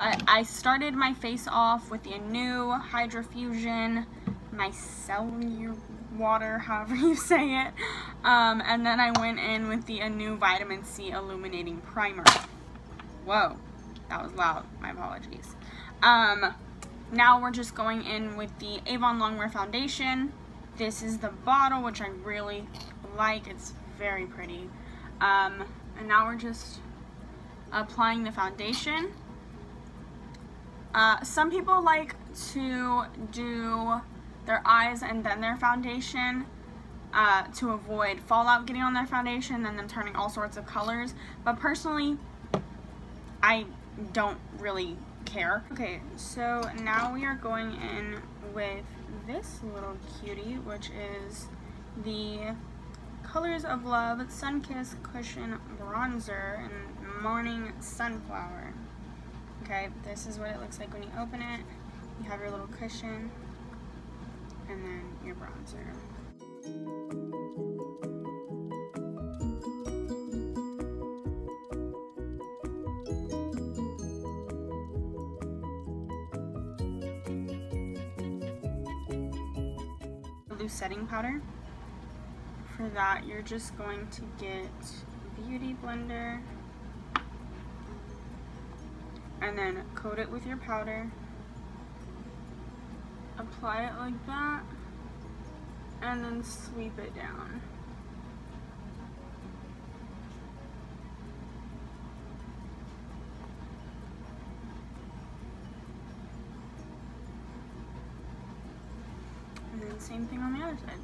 I started my face off with the new Hydrofusion micellar water, however you say it, and then I went in with the new Vitamin C Illuminating Primer. Whoa, that was loud, my apologies. Now we're just going in with the Avon Longwear Foundation. This is the bottle, which I really like, it's very pretty. And now we're just applying the foundation. Some people like to do their eyes and then their foundation to avoid fallout getting on their foundation and then turning all sorts of colors, but personally I don't really care. Okay, so now we are going in with this little cutie, which is the Colors of Love Sunkissed Cushion Bronzer in Morning Sunflower. Okay, this is what it looks like when you open it. You have your little cushion and then your bronzer. Loose setting powder. For that, you're just going to get Beauty Blender and then coat it with your powder, apply it like that, and then sweep it down. And then same thing on the other side.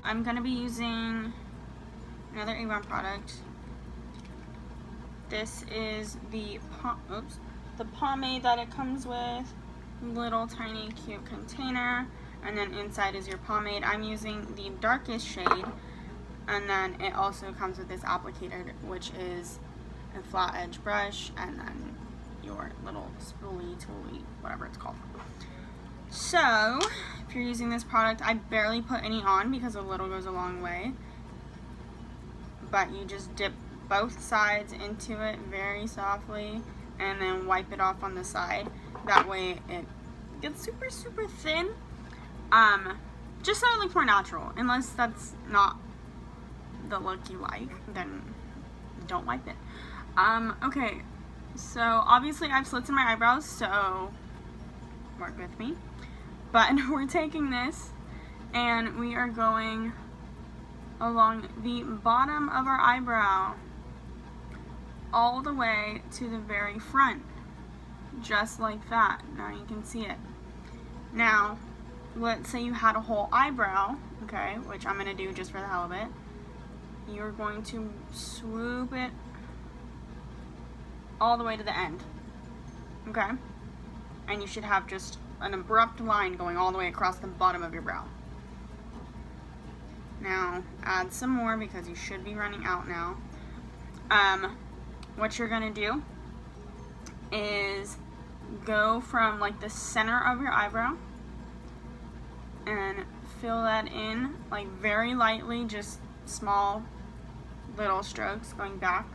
I'm going to be using another Avon product. This is the pomade that it comes with, little tiny cute container, and then inside is your pomade. I'm using the darkest shade, and then it also comes with this applicator, which is a flat edge brush, and then your little spoolie, toolie, whatever it's called. So if you're using this product, I barely put any on because a little goes a long way, but you just dip both sides into it very softly and then wipe it off on the side. That way it gets super thin, just so it looks more natural. Unless that's not the look you like, then don't wipe it. Okay, so obviously I have slits in my eyebrows, so work with me. But we're taking this and we are going along the bottom of our eyebrow all the way to the very front, just like that. Now you can see it. Now let's say you had a whole eyebrow, okay, which I'm going to do just for the hell of it. You're going to swoop it all the way to the end, okay, and you should have just an abrupt line going all the way across the bottom of your brow. Now add some more because you should be running out now. What you're gonna do is go from like the center of your eyebrow and fill that in like very lightly, just small little strokes going back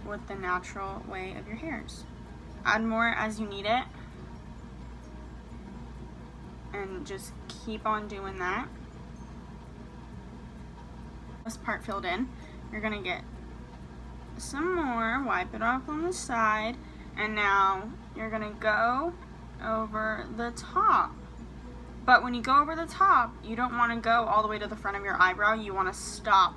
with the natural way of your hairs. Add more as you need it and just keep on doing that. This part filled in, you're gonna get some more, wipe it off on the side, and now you're gonna go over the top. But when you go over the top, you don't want to go all the way to the front of your eyebrow. You want to stop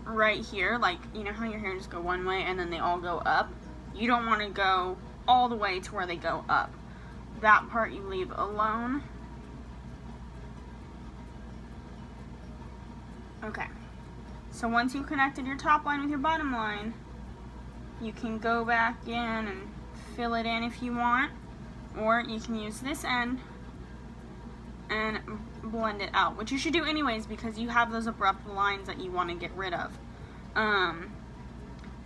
right here, like you know how your hair just go one way and then they all go up. You don't want to go all the way to where they go up. That part you leave alone. Okay, so once you've connected your top line with your bottom line, you can go back in and fill it in if you want, or you can use this end and blend it out, which you should do anyways because you have those abrupt lines that you want to get rid of.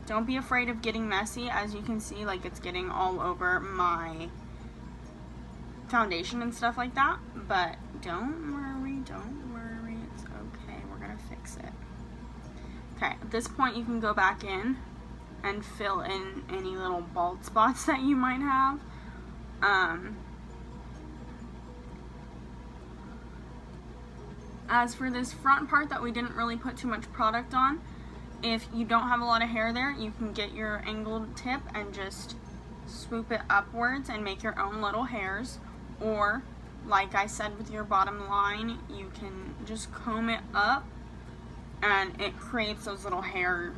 Don't be afraid of getting messy. As you can see, like it's getting all over my foundation and stuff like that, but don't worry, it's okay, we're gonna fix it. Okay, at this point you can go back in and fill in any little bald spots that you might have. As for this front part that we didn't really put too much product on, if you don't have a lot of hair there, you can get your angled tip and just swoop it upwards and make your own little hairs. Or, like I said with your bottom line, you can just comb it up and it creates those little hairs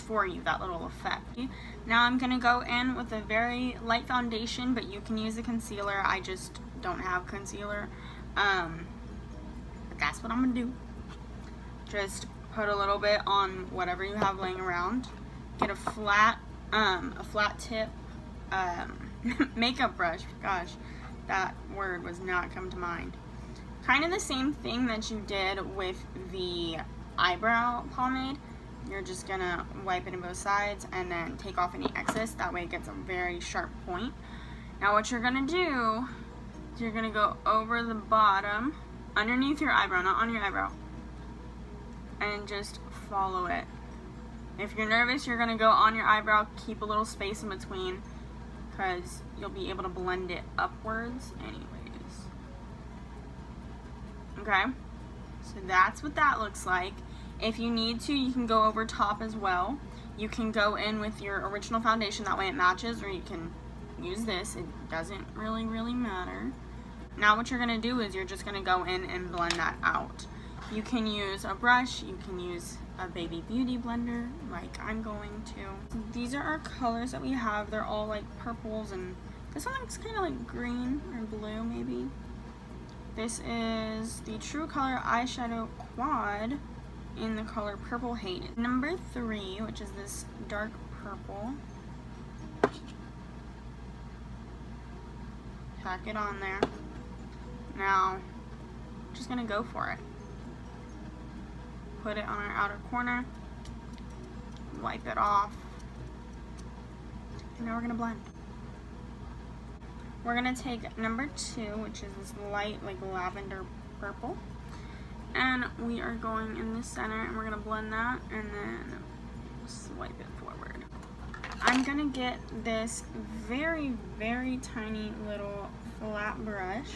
for you, that little effect. Now I'm going to go in with a very light foundation, but you can use a concealer. I just don't have concealer. But that's what I'm going to do. Just put a little bit on whatever you have laying around. Get a flat tip makeup brush. Gosh, that word was not come to mind. Kind of the same thing that you did with the eyebrow pomade. You're just gonna wipe it in both sides and then take off any excess. That way it gets a very sharp point. Now what you're gonna do is you're gonna go over the bottom, underneath your eyebrow, not on your eyebrow, and just follow it. If you're nervous, you're gonna go on your eyebrow, keep a little space in between, because you'll be able to blend it upwards anyways. Okay, so that's what that looks like. If you need to, you can go over top as well. You can go in with your original foundation, that way it matches, or you can use this. It doesn't really matter. Now what you're gonna do is you're just gonna go in and blend that out. You can use a brush, you can use a baby beauty blender like I'm going to. These are our colors that we have. They're all like purples, and this one looks kind of like green or blue maybe. This is the True Color Eyeshadow Quad in the color Purple Haze. Number 3, which is this dark purple. Tack it on there. Now, just gonna go for it. Put it on our outer corner, wipe it off, and now we're gonna blend. We're gonna take number 2, which is this light like lavender purple, and we are going in the center and we're gonna blend that and then swipe it forward. I'm gonna get this very tiny little flat brush,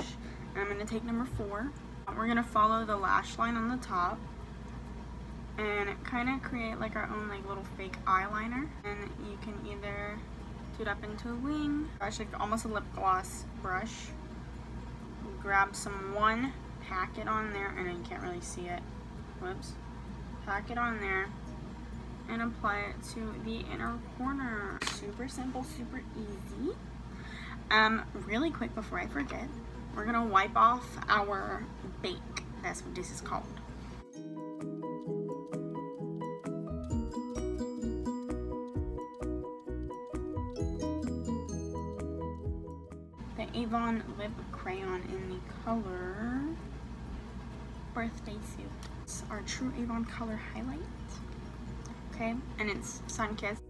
and I'm gonna take number 4. We're gonna follow the lash line on the top and kind of create like our own like little fake eyeliner, and you can either do it up into a wing, brush like almost a lip gloss brush, grab some one, pack it on there, and you can't really see it, whoops, pack it on there and apply it to the inner corner. Super simple, super easy. Really quick before I forget, we're gonna wipe off our bake. That's what this is called. The Avon lip crayon in the color Birthday Suit. It's our True Avon color highlight. Okay, and it's Sun Kissed.